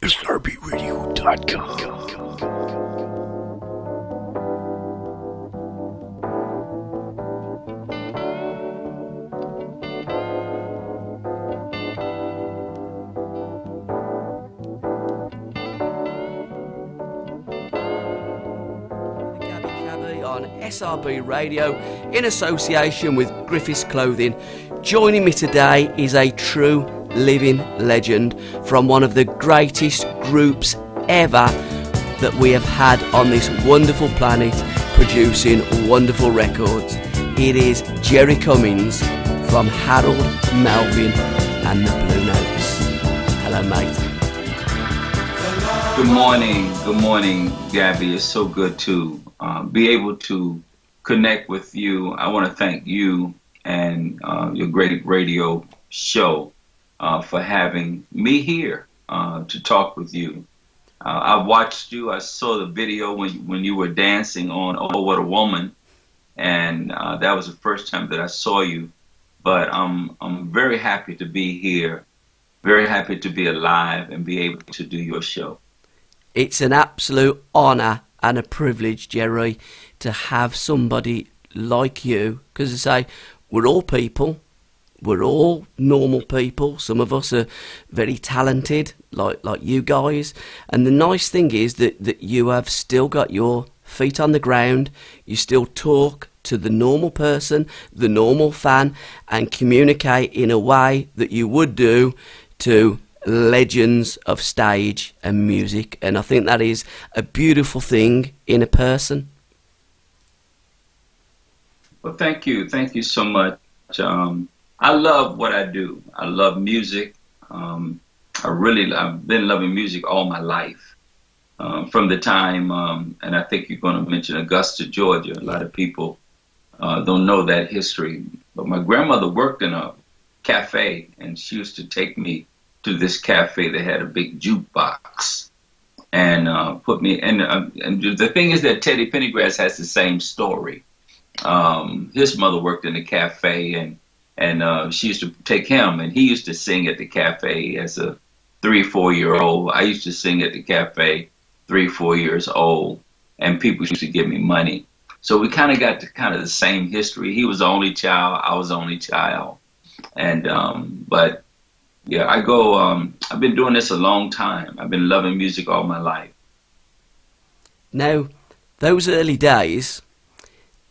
SRBRadio.com. Gabbie Cabbie on SRB Radio in association with Griffiths Clothing. Joining me today is a true living legend from one of the greatest groups ever that we have had on this wonderful planet, producing wonderful records. It is Jerry Cummings from Harold, Melvin and the Bluenotes. Hello, mate. Good morning, Gabbie. It's so good to be able to connect with you. I want to thank you and your great radio show for having me here to talk with you. I watched you. I saw the video when you were dancing on "Oh What a Woman," and that was the first time that I saw you. But I'm very happy to be here, very happy to be alive and be able to do your show. It's an absolute honour and a privilege, Jerry, to have somebody like you, because I say we're all people. We're all normal people. Some of us are very talented, like you guys. And the nice thing is that you have still got your feet on the ground. You still talk to the normal person, the normal fan, and communicate in a way that you would do to legends of stage and music. And I think that is a beautiful thing in a person. Well, thank you. Thank you so much. I love what I do. I love music. I've been loving music all my life. From the time, and I think you're going to mention Augusta, Georgia. A lot of people don't know that history. But my grandmother worked in a cafe, and she used to take me to this cafe that had a big jukebox and put me in. And the thing is that Teddy Pendergrass has the same story. His mother worked in the cafe, and she used to take him, and he used to sing at the cafe as a 3 or 4 year old. I used to sing at the cafe 3 or 4 years old, and people used to give me money. So we kind of got the same history. He was the only child, I was the only child, and but yeah, I've been doing this a long time. I've been loving music all my life. Now, those early days,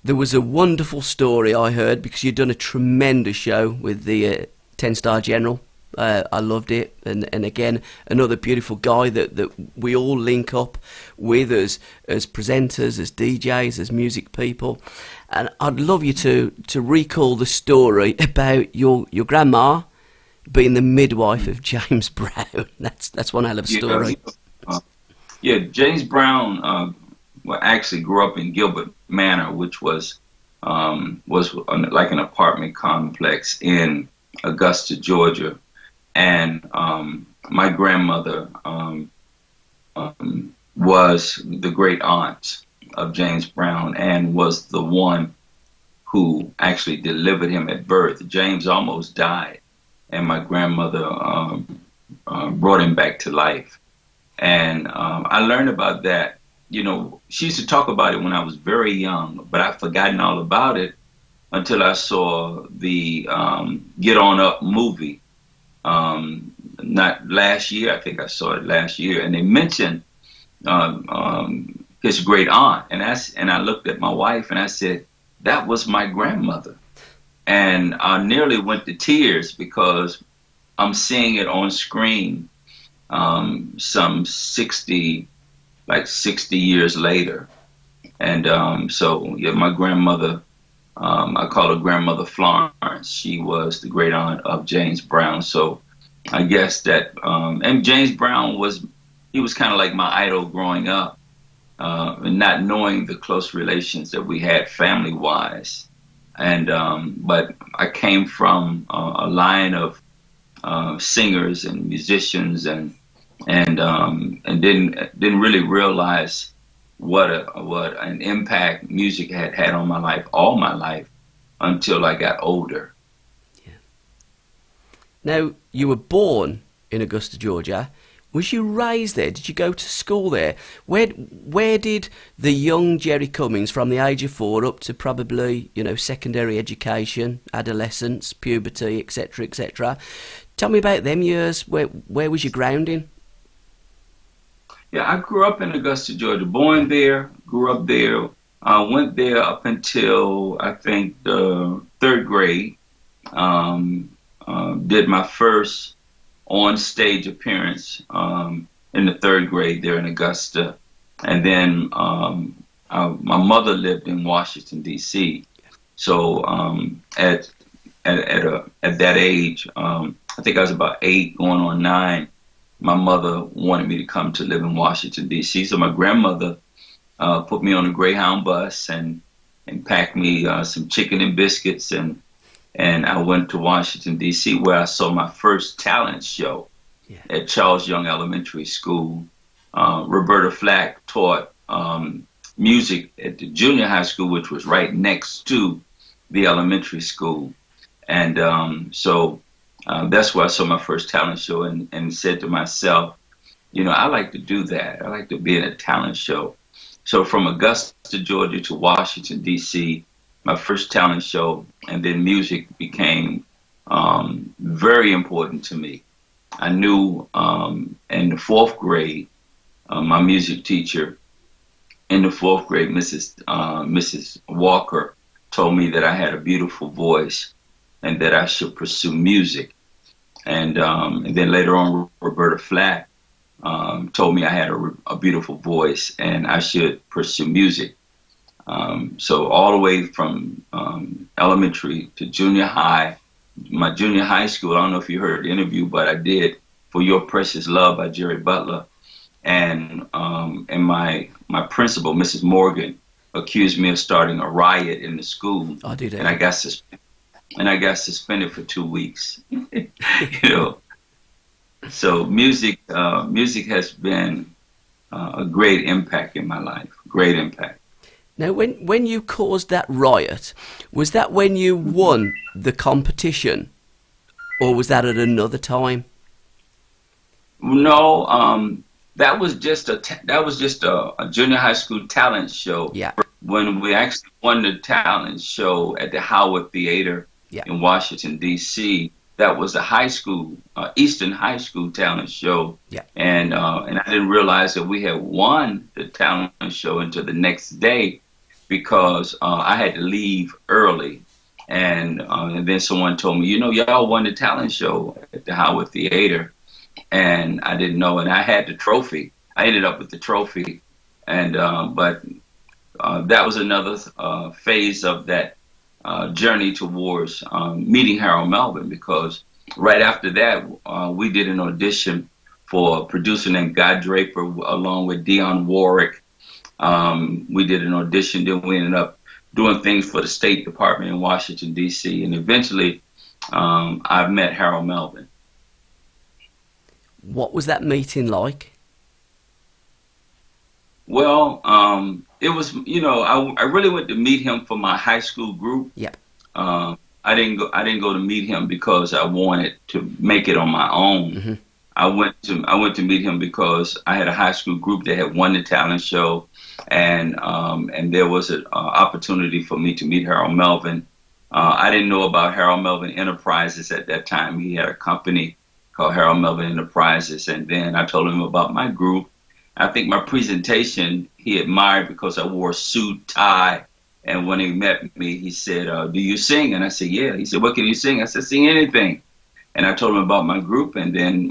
there was a wonderful story I heard, because you'd done a tremendous show with the 10-Star General. I loved it. And again, another beautiful guy that we all link up with as presenters, as DJs, as music people. And I'd love you to recall the story about your grandma being the midwife of James Browne. That's one hell of a story. Yeah, James Browne actually grew up in Gilbert Manor, which was like an apartment complex in Augusta, Georgia. And my grandmother was the great aunt of James Browne and was the one who actually delivered him at birth. James almost died, and my grandmother brought him back to life. And I learned about that. You know, she used to talk about it when I was very young, but I've forgotten all about it until I saw the Get On Up movie. Not last year, I think I saw it last year, and they mentioned his great aunt, and I looked at my wife and I said, that was my grandmother. And I nearly went to tears because I'm seeing it on screen some 60 years later. And so, yeah, my grandmother, I call her Grandmother Florence. She was the great aunt of James Browne. So I guess that, and James Browne was kind of like my idol growing up, and not knowing the close relations that we had family-wise. And but I came from a line of singers and musicians, and didn't really realize what an impact music had on my life all my life until I got older. Yeah. Now, you were born in Augusta, Georgia. Was you raised there? Did you go to school there? Where did the young Jerry Cummings, from the age of 4 up to probably, secondary education, adolescence, puberty, etc., etc. Tell me about them years. Where was your grounding? Yeah, I grew up in Augusta, Georgia. Born there, grew up there. Went there up until I think the 3rd grade. Did my first on-stage appearance in the 3rd grade there in Augusta, and then my mother lived in Washington D.C. So at that age, I think I was about 8, going on 9. My mother wanted me to come to live in Washington D.C. So my grandmother put me on a Greyhound bus and packed me some chicken and biscuits, and I went to Washington, D.C., where I saw my first talent show at Charles Young Elementary School. Roberta Flack taught music at the junior high school, which was right next to the elementary school. And so that's where I saw my first talent show and said to myself, I like to do that. I like to be in a talent show. So from Augusta, Georgia to Washington, D.C., my first talent show, and then music became very important to me. I knew in the 4th grade, my music teacher in the 4th grade, Mrs. Walker, told me that I had a beautiful voice and that I should pursue music. And then later on, Roberta Flack told me I had a beautiful voice and I should pursue music. So all the way from elementary to junior high, my junior high school, I don't know if you heard the interview, but I did, For Your Precious Love by Jerry Butler. And my principal, Mrs. Morgan, accused me of starting a riot in the school. I did. And I got suspended for 2 weeks. So music has been a great impact in my life. Great impact. Now, when you caused that riot, was that when you won the competition, or was that at another time? No, that was just a junior high school talent show. Yeah. When we actually won the talent show at the Howard Theater in Washington D.C., that was a high school, Eastern High School talent show. Yeah. And I didn't realize that we had won the talent show until the next day, because I had to leave early, and then someone told me, y'all won the talent show at the Howard Theater, and I didn't know, and I had the trophy. I ended up with the trophy, and but that was another phase of that journey towards meeting Harold Melvin, because right after that we did an audition for a producer named Guy Draper along with Dionne Warwick. We did an audition, then we ended up doing things for the State Department in Washington, D.C., and eventually I met Harold Melvin. What was that meeting like? Well, it was, I really went to meet him for my high school group. Yep. I didn't go to meet him because I wanted to make it on my own. Mm-hmm. I went to meet him because I had a high school group that had won the talent show, and there was an opportunity for me to meet Harold Melvin. I didn't know about Harold Melvin Enterprises at that time. He had a company called Harold Melvin Enterprises, and then I told him about my group. I think my presentation he admired because I wore a suit, tie, and when he met me, he said, "Do you sing?" And I said, "Yeah." He said, "What can you sing?" I said, "Sing anything." And I told him about my group, and then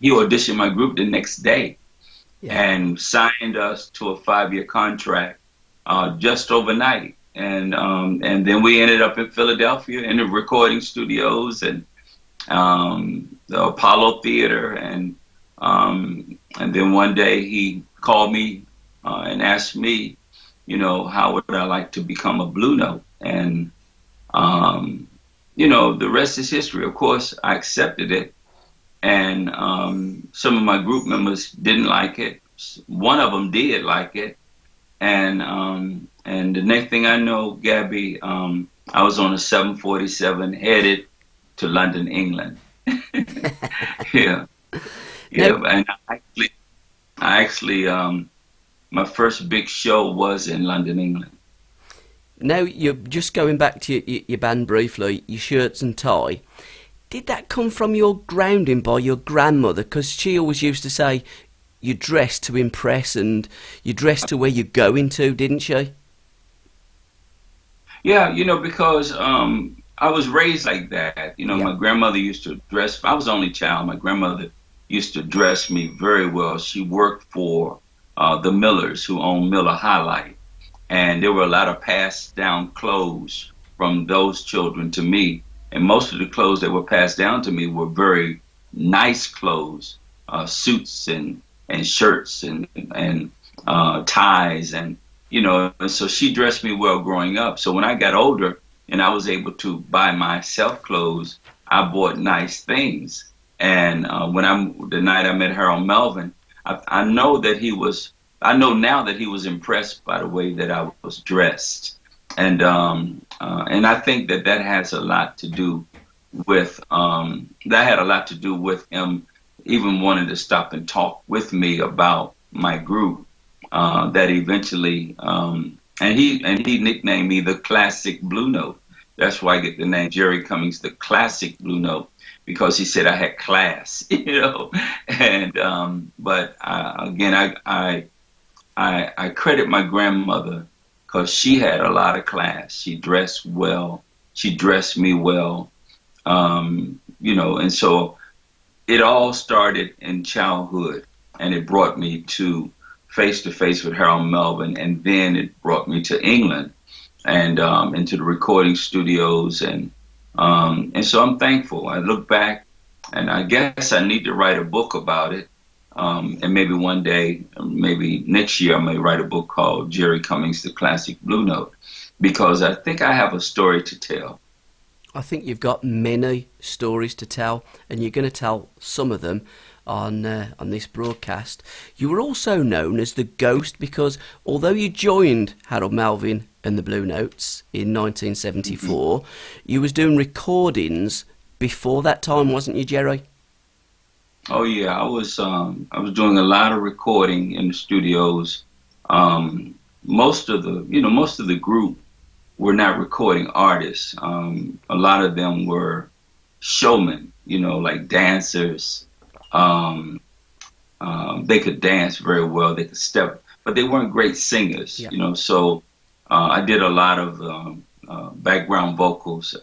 he auditioned my group the next day and signed us to a 5-year contract just overnight. And then we ended up in Philadelphia in the recording studios and the Apollo Theater. And then one day he called me and asked me, how would I like to become a Blue Note? And the rest is history. Of course, I accepted it, and some of my group members didn't like it. One of them did like it, and the next thing I know, Gabbie, I was on a 747 headed to London, England. Yeah. Yeah, Now, and I actually, my first big show was in London, England. now you're just going back to your band briefly, your shirts and tie. Did that come from your grounding by your grandmother? Because she always used to say you dress to impress and you dress to where you're going to, didn't she? Yeah, because I was raised like that. Yeah. My grandmother used to dress. I was the only child. My grandmother used to dress me very well. She worked for the Millers, who owned Miller Highlight, and there were a lot of passed down clothes from those children to me. And most of the clothes that were passed down to me were very nice clothes, suits and shirts and ties and so she dressed me well growing up. So when I got older and I was able to buy myself clothes, I bought nice things. And the night I met Harold Melvin, I know that I know now that he was impressed by the way that I was dressed. And I think that has a lot to do with, that had a lot to do with him even wanting to stop and talk with me about my group. That eventually, and he nicknamed me the Classic Blue Note. That's why I get the name Jerry Cummings, the Classic Blue Note, because he said I had class, And but again, I credit my grandmother because she had a lot of class. She dressed well. She dressed me well. And so it all started in childhood, and it brought me to face with Harold Melvin, and then it brought me to England and into the recording studios, and so I'm thankful. I look back, and I guess I need to write a book about it, and maybe one day, maybe next year, I may write a book called Jerry Cummings, the Classic Blue Note, because I think I have a story to tell. I think you've got many stories to tell, and you're going to tell some of them on this broadcast. You were also known as the Ghost because although you joined Harold Melvin and the Bluenotes in 1974, you was doing recordings before that time, wasn't you, Jerry? Oh yeah, I was doing a lot of recording in the studios. Most of the group were not recording artists. A lot of them were showmen, like dancers. They could dance very well. They could step, but they weren't great singers, Yeah. So I did a lot of background vocals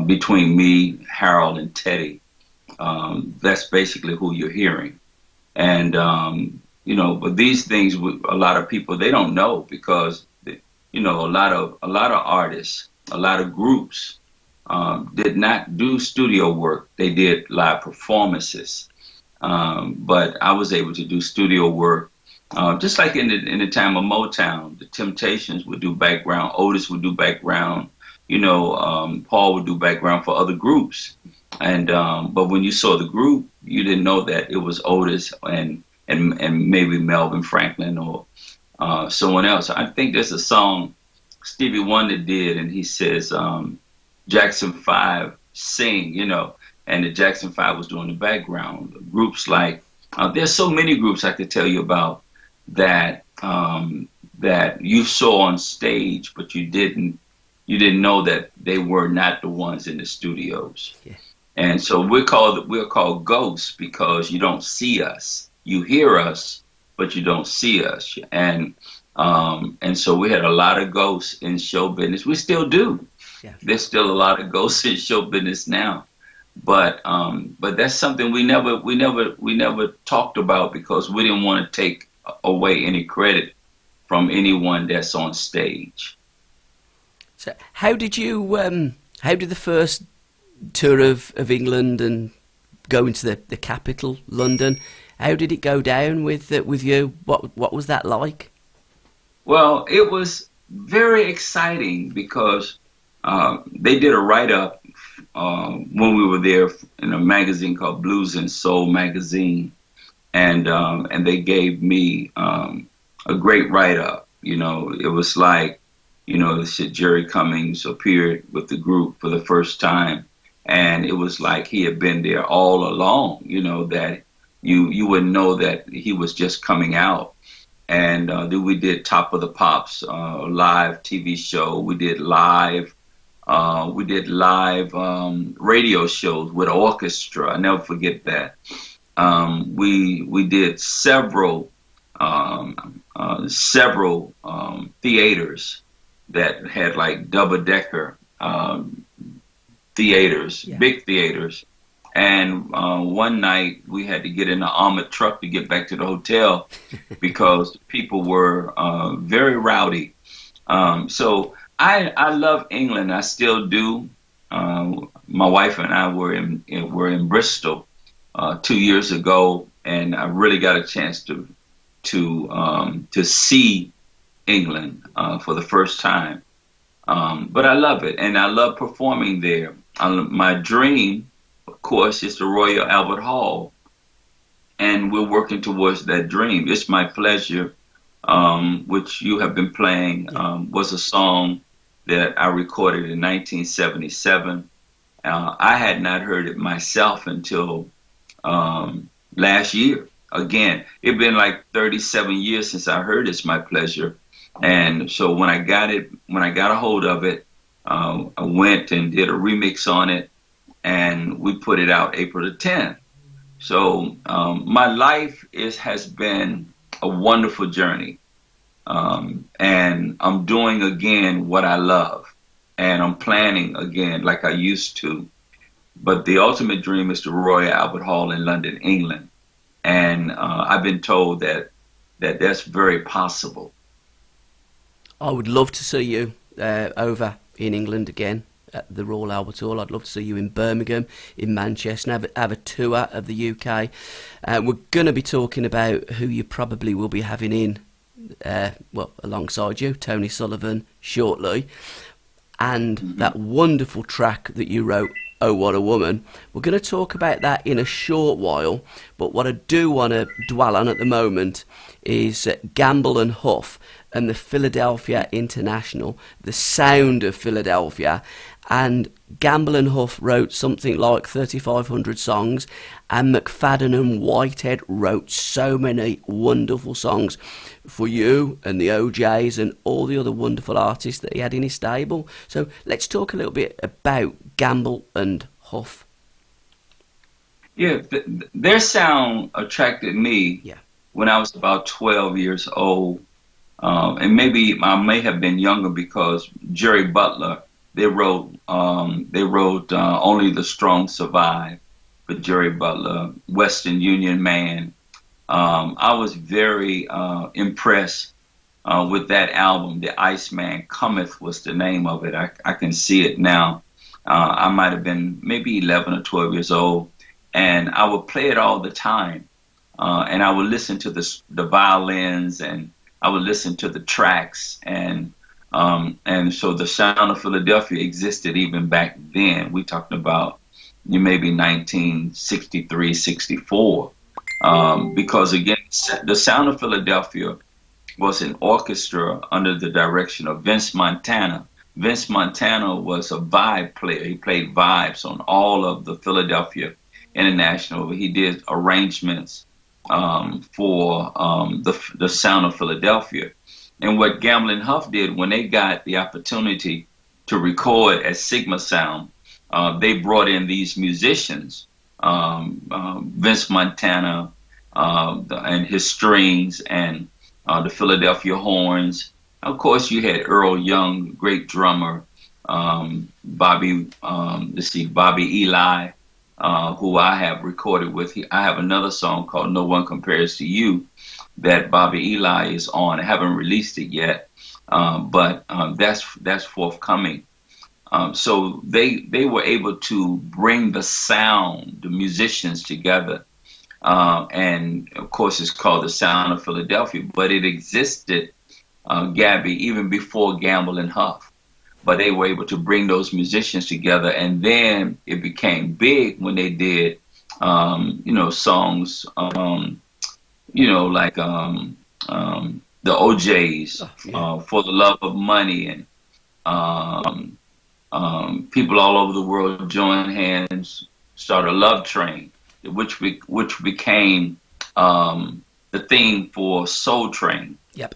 between me, Harold, and Teddy. That's basically who you're hearing. And but these things, a lot of people, they don't know because a lot of artists, a lot of groups did not do studio work. They did live performances. But I was able to do studio work, just like in the time of Motown. The Temptations would do background, Otis would do background, Paul would do background for other groups. And but when you saw the group, you didn't know that it was Otis and maybe Melvin Franklin or someone else. I think there's a song Stevie Wonder did, and he says Jackson 5 sing, and the Jackson 5 was doing the background. Groups like there's so many groups I could tell you about that that you saw on stage, but you didn't know that they were not the ones in the studios. Yeah. And so we're called ghosts because you don't see us. You hear us, but you don't see us. And so we had a lot of ghosts in show business. We still do. Yeah. There's still a lot of ghosts in show business now. But that's something we never talked about because we didn't want to take away any credit from anyone that's on stage. So how did the first tour of England and go into the capital, London, how did it go down with you? What was that like? Well, it was very exciting because they did a write-up when we were there in a magazine called Blues and Soul magazine, and they gave me a great write-up. It was like, they said Jerry Cummings appeared with the group for the first time and it was like he had been there all along. That you wouldn't know that he was just coming out. And then we did Top of the Pops live TV show. We did live radio shows with orchestra. I never forget that. We did several theaters that had like double-decker theaters, Yeah. big theaters. And one night we had to get in an armored truck to get back to the hotel because people were very rowdy. So I love England. I still do. My wife and I were in Bristol 2 years ago, and I really got a chance to see England for the first time. But I love it, and I love performing there. My dream, of course, is the Royal Albert Hall, and we're working towards that dream. It's My Pleasure, which you have been playing, was a song that I recorded in 1977. I had not heard it myself until last year. Again, it'd been like 37 years since I heard It's My Pleasure. And so when I got a hold of it, I went and did a remix on it, and we put it out April the 10th. So my life has been a wonderful journey. And I'm doing again what I love, and I'm planning again like I used to. But the ultimate dream is the Royal Albert Hall in London, England. And I've been told that's very possible. I would love to see you over in England again at the Royal Albert Hall. I'd love to see you in Birmingham, in Manchester, and have a tour of the UK. We're going to be talking about who you probably will be having in, alongside you, Tony Sullivan, shortly. And that wonderful track that you wrote, Oh What a Woman. We're going to talk about that in a short while, but what I do want to dwell on at the moment is Gamble and Huff and the Philadelphia International, the sound of Philadelphia. And Gamble and Huff wrote something like 3,500 songs, and McFadden and Whitehead wrote so many wonderful songs for you and the OJs and all the other wonderful artists that he had in his stable. So let's talk a little bit about Gamble and Huff. Yeah, their sound attracted me when I was about 12 years old. And maybe I may have been younger because Jerry Butler, they wrote Only the Strong Survive for Jerry Butler, Western Union Man. I was very impressed with that album. The Iceman Cometh was the name of it. I can see it now. I might have been maybe 11 or 12 years old, and I would play it all the time. And I would listen to the violins, and I would listen to the tracks, and so the sound of Philadelphia existed even back then. We talked about maybe 1963, 64, because again, the sound of Philadelphia was an orchestra under the direction of Vince Montana. Vince Montana was a vibe player. He played vibes on all of the Philadelphia International. He did arrangements for the sound of Philadelphia. And what Gamble and Huff did when they got the opportunity to record at Sigma Sound, they brought in these musicians, Vince Montana and his strings, and the Philadelphia horns. Of course, you had Earl Young, great drummer, Bobby Eli, who I have recorded with. I have another song called No One Compares to You that Bobby Eli is on. I haven't released it yet, but that's forthcoming. So they were able to bring the sound, the musicians together, and of course it's called the Sound of Philadelphia, but it existed, Gabbie, even before Gamble and Huff. But they were able to bring those musicians together, and then it became big when they did, songs, like the OJs, For the Love of Money, and people all over the world joined hands, started a love train, which became the theme for Soul Train. Yep.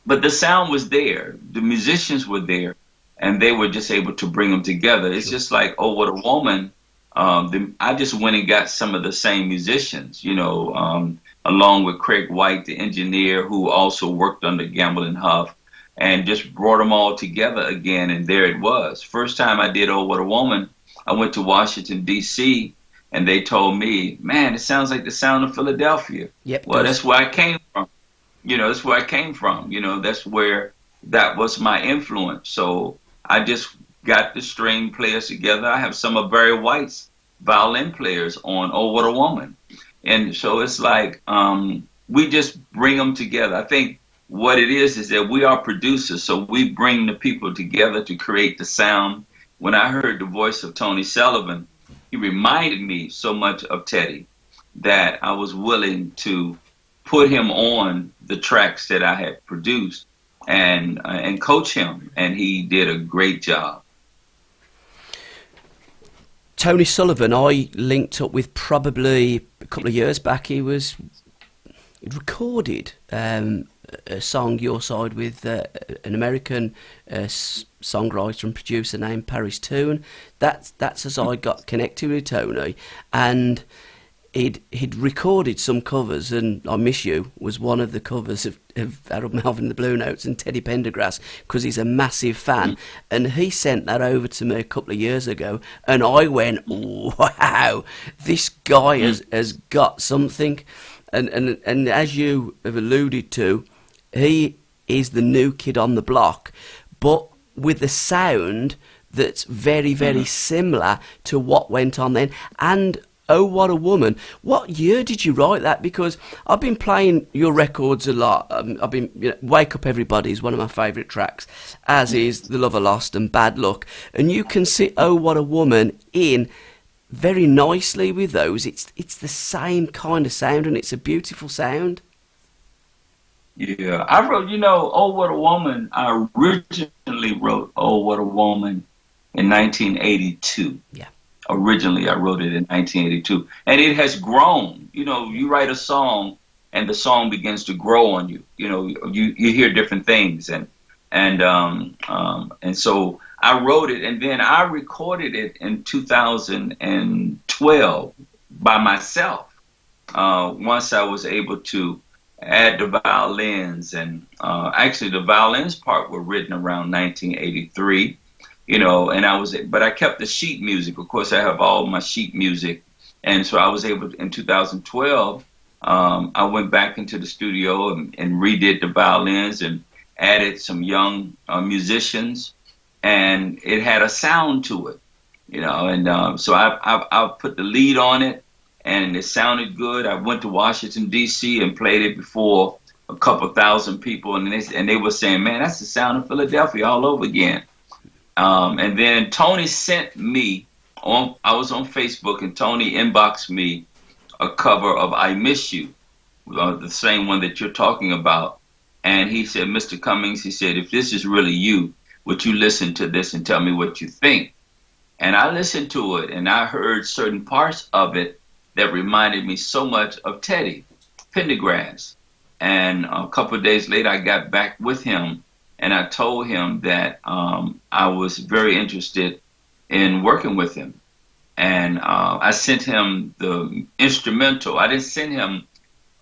But the sound was there, the musicians were there, and they were just able to bring them together. It's just like, Oh, What a Woman. I just went and got some of the same musicians, along with Craig White, the engineer, who also worked under Gamble and Huff, and just brought them all together again. And there it was. First time I did Oh, What a Woman, I went to Washington, D.C., and they told me, man, it sounds like the sound of Philadelphia. Yep. Well, that's where I came from. That's where I came from. That's where that was my influence. So I just got the string players together. I have some of Barry White's violin players on Oh, What a Woman. And so it's like we just bring them together. I think what it is that we are producers, so we bring the people together to create the sound. When I heard the voice of Tony Sullivan, he reminded me so much of Teddy that I was willing to put him on the tracks that I had produced and coach him, and he did a great job. Tony Sullivan, I linked up with probably a couple of years back. He'd recorded a song your side with an American songwriter and producer named Paris Toon. That's as I got connected with Tony, and he'd recorded some covers, and I Miss You was one of the covers of Harold Melvin and the Bluenotes and Teddy Pendergrass, because he's a massive fan. And he sent that over to me a couple of years ago, and I went, wow, this guy has got something. And as you have alluded to, he is the new kid on the block, but with a sound that's very, very similar to what went on then. And Oh, What a Woman. What year did you write that? Because I've been playing your records a lot. I've been, Wake Up Everybody is one of my favourite tracks, as is The Lover Lost and Bad Luck. And you can see Oh, What a Woman in very nicely with those. It's the same kind of sound, and it's a beautiful sound. Yeah, I wrote, Oh, What a Woman. I originally wrote Oh, What a Woman in 1982. Yeah. Originally, I wrote it in 1982, and it has grown. You write a song, and the song begins to grow on you. You hear different things, and so I wrote it, and then I recorded it in 2012 by myself. Once I was able to add the violins, and actually the violins part were written around 1983. But I kept the sheet music. Of course, I have all my sheet music. And so I was able to, in 2012, I went back into the studio and redid the violins and added some young musicians, and it had a sound to it, so I put the lead on it, and it sounded good. I went to Washington, D.C. and played it before a couple thousand people, and they were saying, man, that's the sound of Philadelphia all over again. And then Tony sent me I was on Facebook, and Tony inboxed me a cover of I Miss You, the same one that you're talking about. And he said, Mr. Cummings, he said, if this is really you, would you listen to this and tell me what you think? And I listened to it, and I heard certain parts of it that reminded me so much of Teddy Pendergrass. And a couple of days later, I got back with him, and I told him that I was very interested in working with him. And I sent him the instrumental. I didn't send him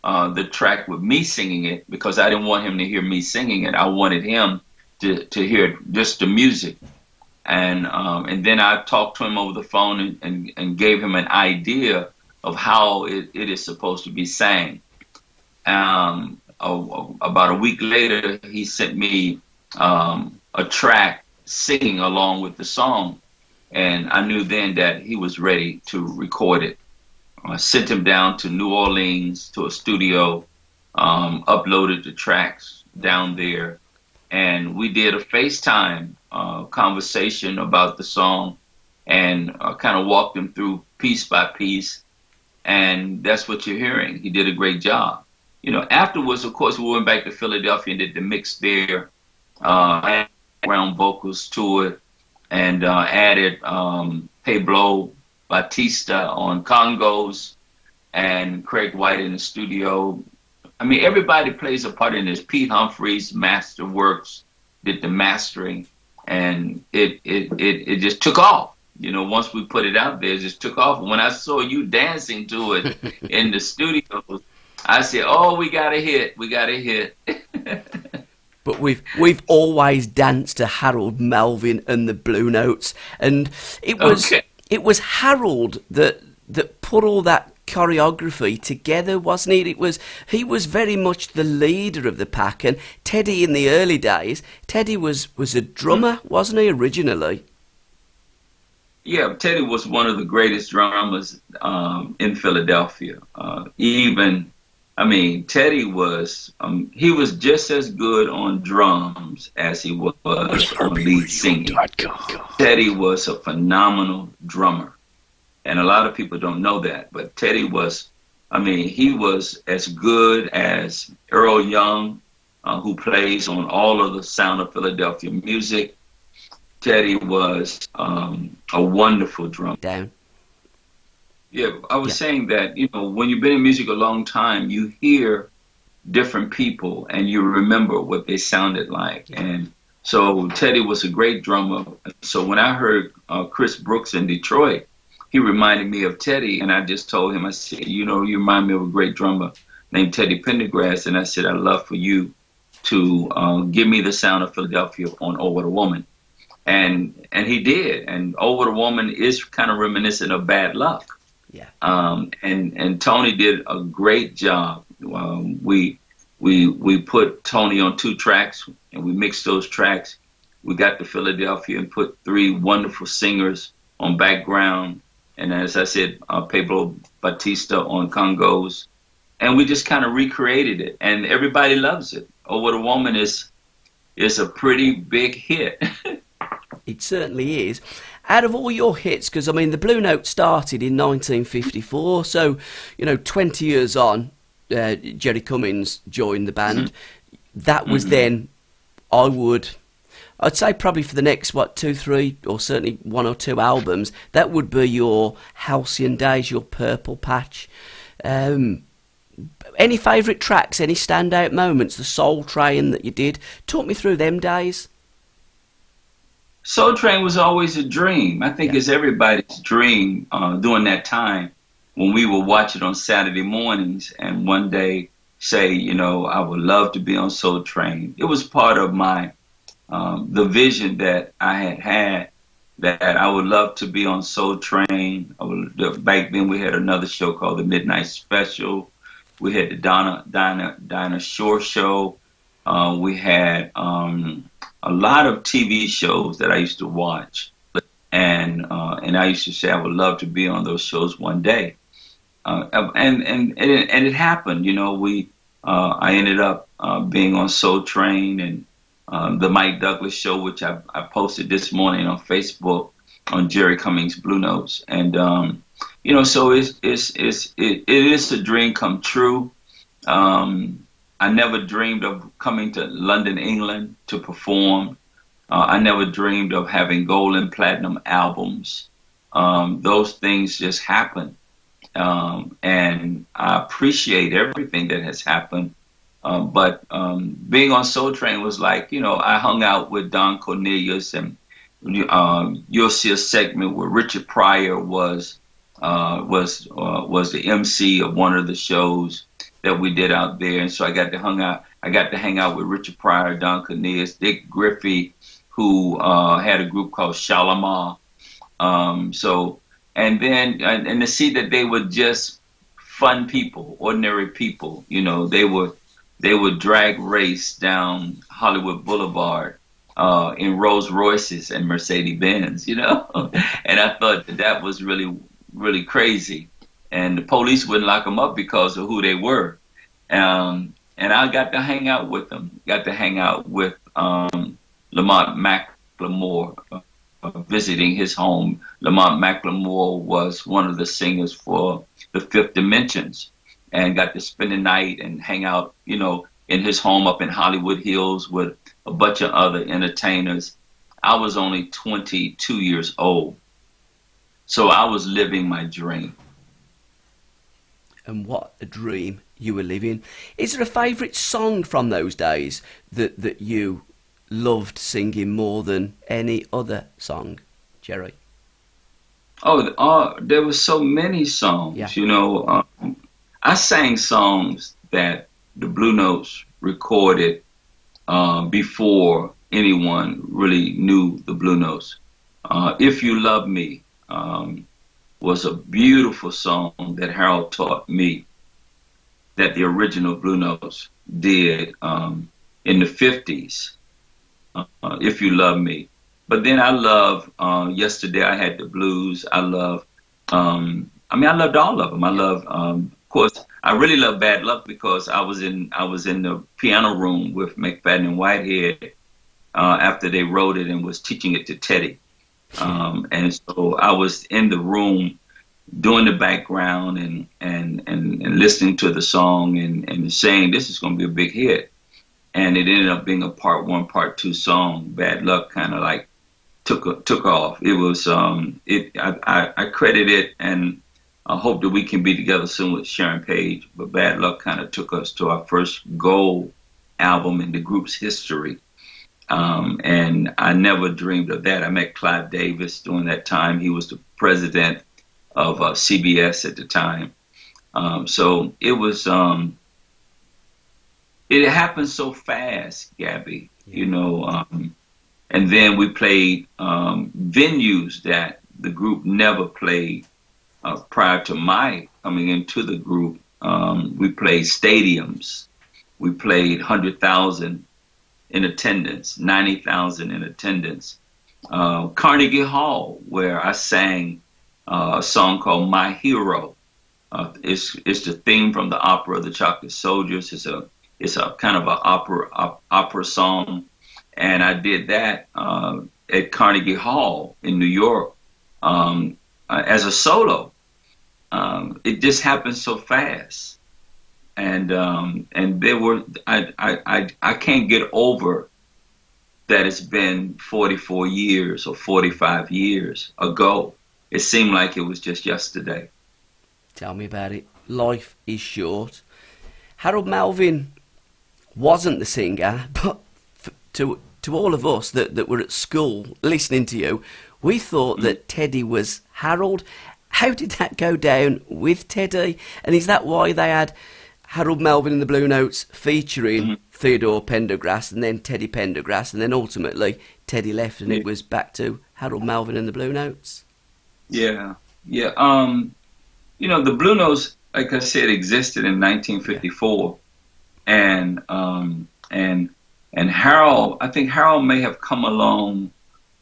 the track with me singing it, because I didn't want him to hear me singing it. I wanted him to hear just the music. And then I talked to him over the phone and gave him an idea of how it is supposed to be sang. About a week later, he sent me a track singing along with the song, and I knew then that he was ready to record it. I sent him down to New Orleans to a studio, uploaded the tracks down there, and we did a FaceTime conversation about the song, and kind of walked him through piece by piece, and that's what you're hearing. He did a great job. Afterwards, of course, we went back to Philadelphia and did the mix there. And background vocals to it, and added Pablo Batista on congos and Craig White in the studio. I mean, everybody plays a part in this. Pete Humphreys, Masterworks, did the mastering, and it just took off. You know, once we put it out there, it just took off. And when I saw you dancing to it in the studio, I said, "Oh, we got a hit. We got a hit." But we've always danced to Harold Melvin and the Bluenotes, and it was Harold that put all that choreography together, wasn't it? He was very much the leader of the pack, and Teddy in the early days, Teddy was a drummer, wasn't he, originally? Yeah, Teddy was one of the greatest drummers in Philadelphia. Teddy was he was just as good on drums as he was on lead singing. Teddy was a phenomenal drummer, and a lot of people don't know that. But Teddy was, he was as good as Earl Young, who plays on all of the Sound of Philadelphia music. Teddy was a wonderful drummer. Down. Yeah, I was saying that, when you've been in music a long time, you hear different people and you remember what they sounded like. Yeah. And so Teddy was a great drummer. So when I heard Chris Brooks in Detroit, he reminded me of Teddy. And I just told him, I said, you remind me of a great drummer named Teddy Pendergrass. And I said, I'd love for you to give me the Sound of Philadelphia on Over the Woman. And he did. And Over the Woman is kind of reminiscent of Bad Luck. Yeah. And Tony did a great job. We put Tony on 2 tracks, and we mixed those tracks. We got to Philadelphia and put 3 wonderful singers on background, and as I said, Pablo Batista on congos, and we just kind of recreated it, and everybody loves it. Over the Woman is a pretty big hit. It certainly is. Out of all your hits, because, the Bluenotes started in 1954, so, 20 years on, Jerry Cummings joined the band. Mm-hmm. That was then, I'd say probably for the next, 2, 3, or certainly 1 or 2 albums, that would be your Halcyon Days, your Purple Patch. Any favourite tracks, any standout moments, the Soul Train that you did? Talk me through them days. Soul Train was always a dream. I think it's everybody's dream during that time when we would watch it on Saturday mornings and one day say, I would love to be on Soul Train. It was part of my, the vision that I had that I would love to be on Soul Train. Back then we had another show called The Midnight Special. We had the Dinah Shore Show. We had a lot of TV shows that I used to watch, and I used to say I would love to be on those shows one day, and it happened. I ended up being on Soul Train and the Mike Douglas Show, which I posted this morning on Facebook on Jerry Cummings Bluenotes, and so it is a dream come true. I never dreamed of coming to London, England to perform. I never dreamed of having gold and platinum albums. Those things just happen. And I appreciate everything that has happened. But being on Soul Train was like, I hung out with Don Cornelius, and you'll see a segment where Richard Pryor was the MC of one of the shows that we did out there, and so I got to hang out with Richard Pryor, Don Cornelius, Dick Griffey, who had a group called Shalimar. And to see that they were just fun people, ordinary people. They would drag race down Hollywood Boulevard in Rolls Royces and Mercedes Benz. And I thought that was really, really crazy. And the police wouldn't lock them up because of who they were. And I got to hang out with them. Got to hang out with Lamont Macklemore, visiting his home. Lamont Macklemore was one of the singers for the Fifth Dimensions, and got to spend the night and hang out. in his home up in Hollywood Hills with a bunch of other entertainers. I was only 22 years old. So I was living my dream. And what a dream you were living. Is there a favourite song from those days that you loved singing more than any other song, Jerry? There were so many songs, Yeah. you know. I sang songs that the Bluenotes recorded before anyone really knew the Bluenotes. If You Love Me was a beautiful song that Harold taught me, that the original Bluenotes did in the 50s, If You Love Me. But then I love Yesterday I Had the Blues. I loved all of them. I love, of course, I really love Bad Luck because I was in the piano room with McFadden and Whitehead after they wrote it and was teaching it to Teddy. And so I was in the room doing the background and listening to the song and saying this is going to be a big hit. And it ended up being a part 1, part 2 song. Bad Luck kind of like took off. It was I credit it, and I hope that we can be together soon with Sharon Page. But Bad Luck kind of took us to our first gold album in the group's history. And I never dreamed of that. I met Clive Davis during that time. He was the president of CBS at the time. So it was, it happened so fast, Gabbie, you know. And then we played venues that the group never played prior to my coming into the group. We played stadiums. We played 100,000 in attendance, 90,000 in attendance. Carnegie Hall, where I sang a song called My Hero. It's the theme from the opera The Chocolate Soldiers. It's a kind of an opera song. And I did that at Carnegie Hall in New York as a solo. It just happened so fast. And there were, I can't get over that it's been 44 years or 45 years ago. It seemed like it was just yesterday. Tell me about it. Life is short. Harold Melvin wasn't the singer, but to all of us that were at school listening to you, we thought that Teddy was Harold. How did that go down with Teddy? And is that why they had Harold Melvin and the Bluenotes featuring Theodore Pendergrass and then Teddy Pendergrass, and then ultimately Teddy left and it was back to Harold Melvin and the Bluenotes? Yeah. You know, the Bluenotes, like I said, existed in 1954, and Harold, I think Harold may have come along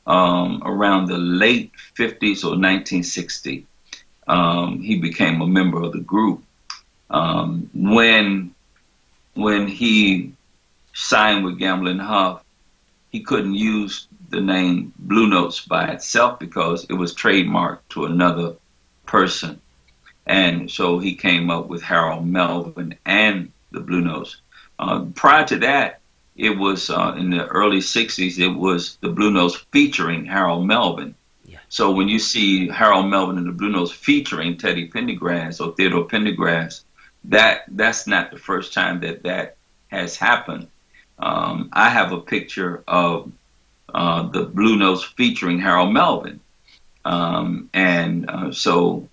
around the late 50s or 1960. He became a member of the group. When he signed with Gamble and Huff, he couldn't use the name Bluenotes by itself because it was trademarked to another person. And so he came up with Harold Melvin and the Bluenotes. Prior to that, it was in the early 60s, it was the Bluenotes featuring Harold Melvin. Yeah. So when you see Harold Melvin and the Bluenotes featuring Teddy Pendergrass or Theodore Pendergrass, that's not the first time that has happened. I have a picture of the Bluenotes featuring Harold Melvin. So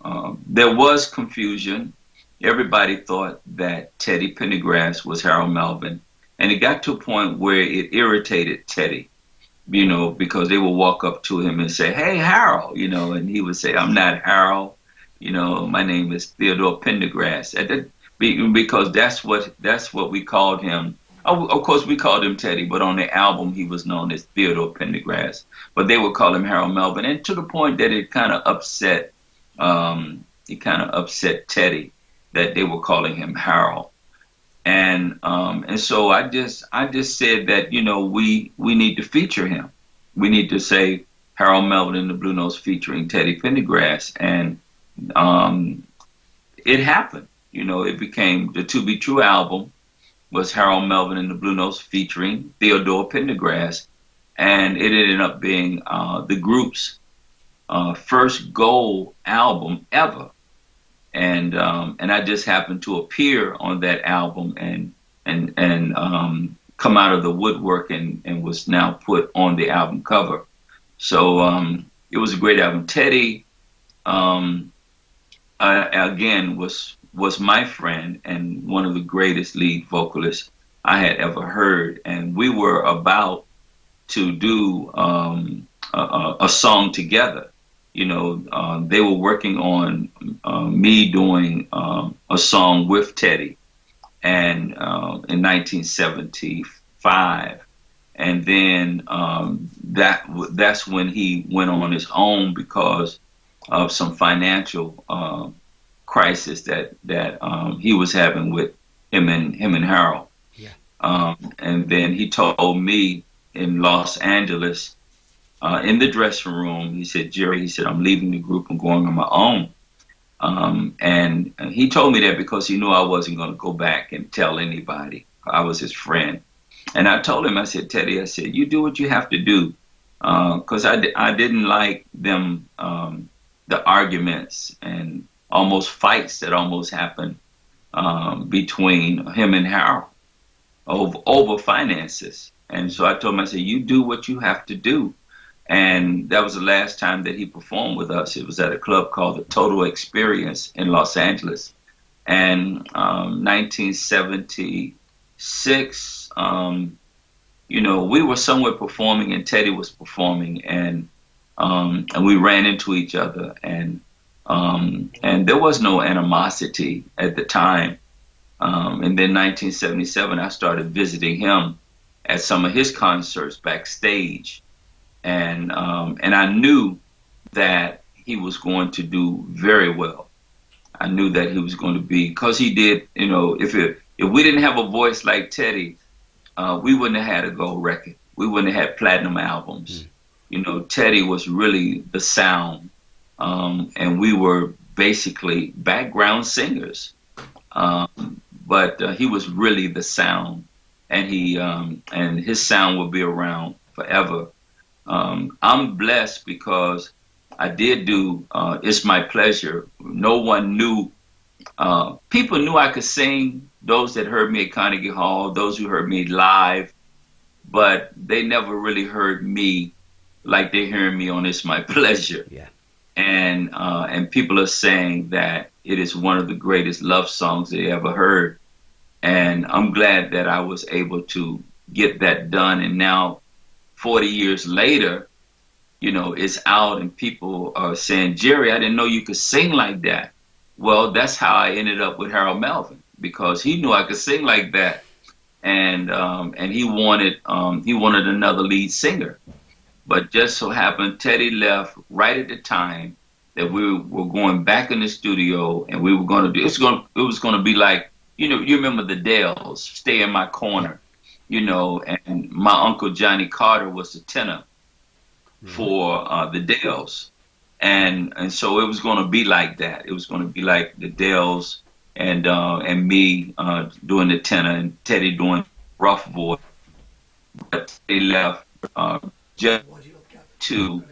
there was confusion. Everybody thought that Teddy Pendergrass was Harold Melvin. And it got to a point where it irritated Teddy, you know, because they would walk up to him and say, "Hey, Harold," you know, and he would say, "I'm not Harold, you know, my name is Theodore Pendergrass." Because that's what we called him. Of course, we called him Teddy, but on the album, he was known as Theodore Pendergrass. But they would call him Harold Melvin, and to the point that it kind of upset Teddy that they were calling him Harold. And so I just said that, you know, we need to feature him. We need to say Harold Melvin and the Bluenotes featuring Teddy Pendergrass, and it happened. You know, it became the To Be True album. was Harold Melvin and the Bluenotes featuring Theodore Pendergrass, and it ended up being the group's first gold album ever. And I just happened to appear on that album and come out of the woodwork and was now put on the album cover. So it was a great album. Teddy, again, was my friend and one of the greatest lead vocalists I had ever heard. And we were about to do a song together. You know, they were working on me doing a song with Teddy, and in 1975, and then that's when he went on his own because of some financial crisis that he was having with him and Harold. Yeah. And then he told me in Los Angeles, in the dressing room, he said, Jerry, he said, I'm leaving the group and going on my own. And he told me that because he knew I wasn't going to go back and tell anybody. I was his friend. And I told him, I said, Teddy, I said, you do what you have to do. Because I didn't like them, the arguments and almost fights that almost happened between him and Harold over finances. And so I told him, I said, you do what you have to do. And that was the last time that he performed with us. It was at a club called the Total Experience in Los Angeles. And 1976, you know, we were somewhere performing and Teddy was performing, and we ran into each other, and there was no animosity at the time. And then 1977, I started visiting him at some of his concerts backstage. And I knew that he was going to do very well. I knew that he was going to be, because he did, you know, if we didn't have a voice like Teddy, we wouldn't have had a gold record. We wouldn't have had platinum albums. You know, Teddy was really the sound, and we were basically background singers. But he was really the sound, and and his sound will be around forever. I'm blessed because I did do It's My Pleasure. No one knew. People knew I could sing, those that heard me at Carnegie Hall, those who heard me live, but they never really heard me like they're hearing me on It's My Pleasure. Yeah. And people are saying that it is one of the greatest love songs they ever heard. And I'm glad that I was able to get that done. And now, 40 years later, you know, it's out and people are saying, Jerry, I didn't know you could sing like that. Well, that's how I ended up with Harold Melvin, because he knew I could sing like that. And he wanted another lead singer. But just so happened, Teddy left right at the time that we were going back in the studio, and we were going to do, it was going to be like, you know, you remember the Dells, Stay in My Corner. You know, and my uncle Johnny Carter was the tenor for the Dells, and so it was going to be like that. It was going to be like the Dells and me doing the tenor and Teddy doing rough voice. But they left just to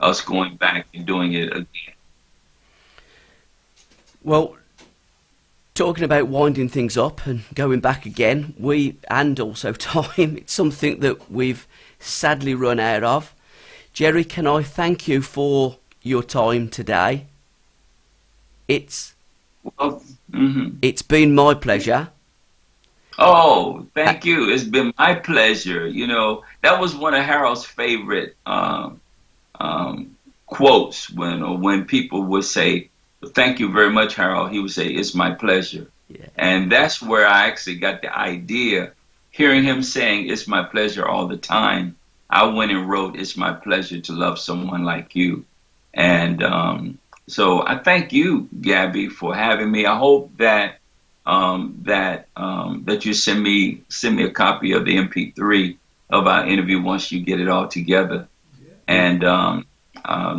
us going back and doing it again. Well, talking about winding things up and going back again, and also time, it's something that we've sadly run out of. Jerry, can I thank you for your time today? It's been my pleasure. Oh, thank you. It's been my pleasure. You know, that was one of Harold's favorite quotes when people would say, thank you very much, Harold. He would say, it's my pleasure. Yeah. And that's where I actually got the idea. Hearing him saying, it's my pleasure all the time, I went and wrote, it's my pleasure to love someone like you. And so I thank you, Gabbie, for having me. I hope that that you send me a copy of the MP3 of our interview once you get it all together. Yeah. And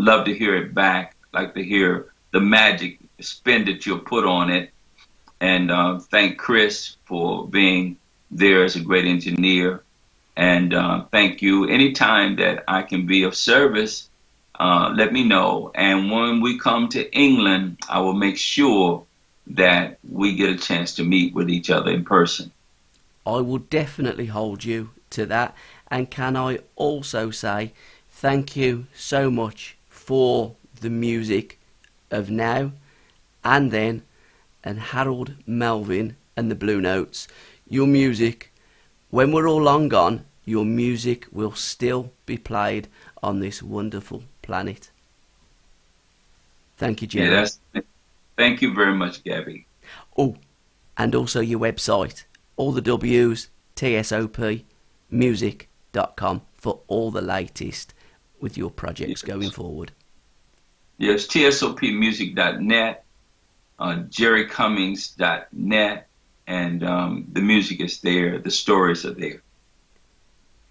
love to hear it back. Like to hear the magic spin that you'll put on it. And thank Chris for being there as a great engineer. And thank you. Anytime that I can be of service, let me know. And when we come to England, I will make sure that we get a chance to meet with each other in person. I will definitely hold you to that. And can I also say thank you so much for the music of Now and Then and Harold Melvin and the Bluenotes. Your music, when we're all long gone, your music will still be played on this wonderful planet. Thank you, Jerry. Thank you very much, Gabbie. Oh, and also your website, all the W's, tsopmusic.com for all the latest with your projects going forward. Yes, tsopmusic.net, jerrycummings.net, and the music is there, the stories are there.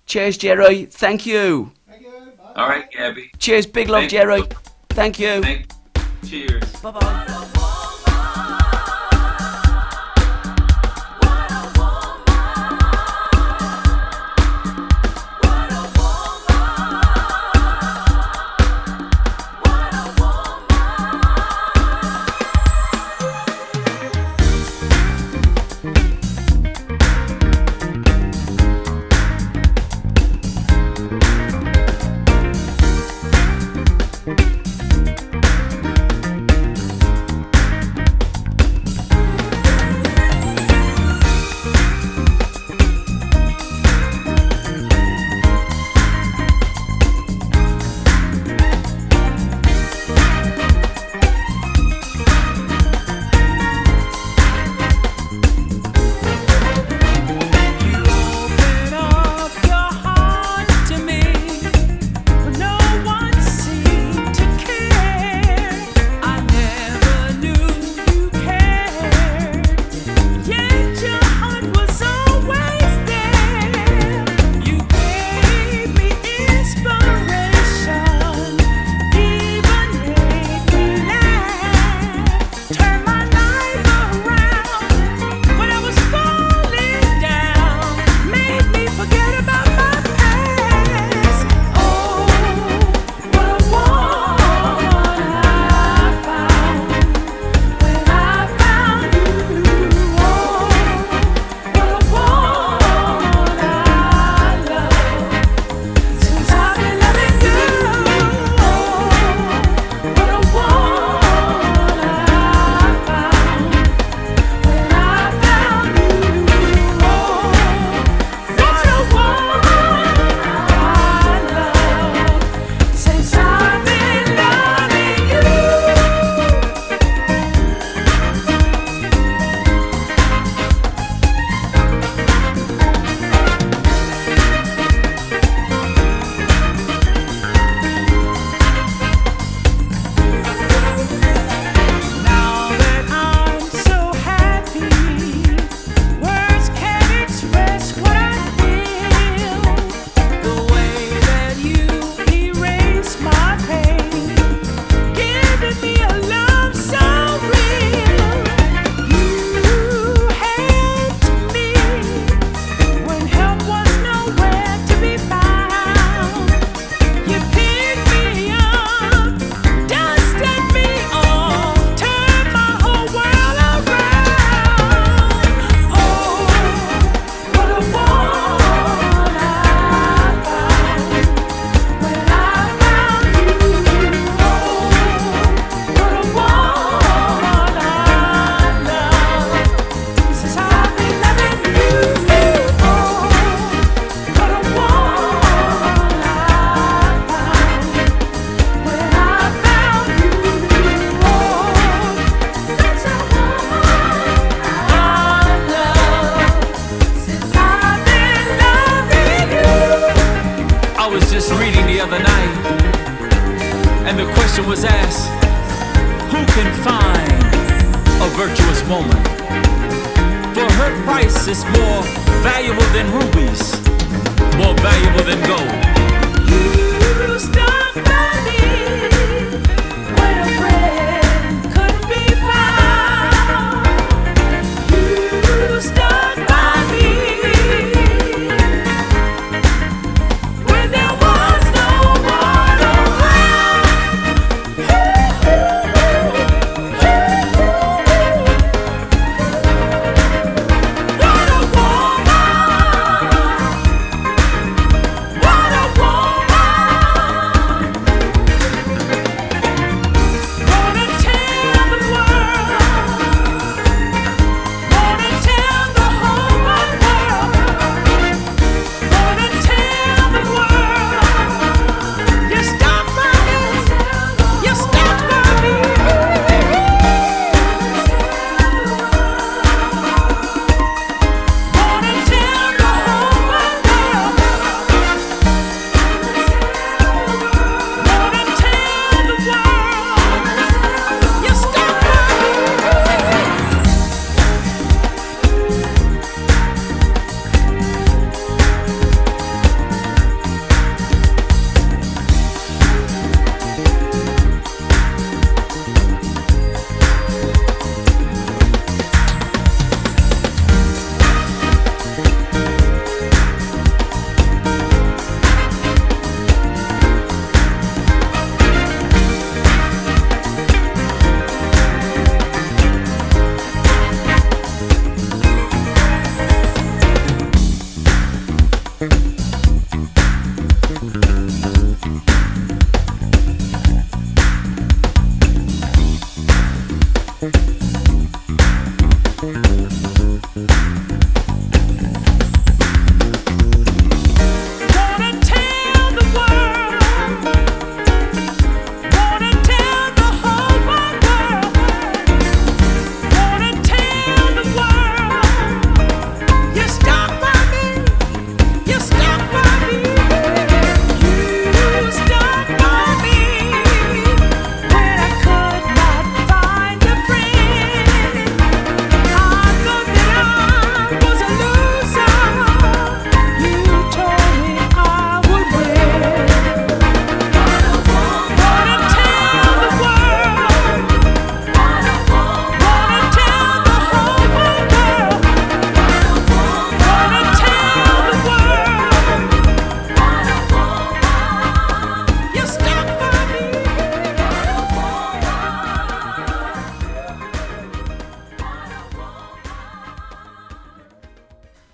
Cheers, Jerry. Thank you. Thank you. Bye. All right, Gabbie. Cheers, big love, Jerry. Thank you. Cheers. Bye-bye. was asked, who can find a virtuous woman? For her price is more valuable than rubies, more valuable than gold. You stuck by me when a friend couldn't be found. You stuck by me.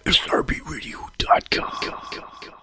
SRBRadio.com.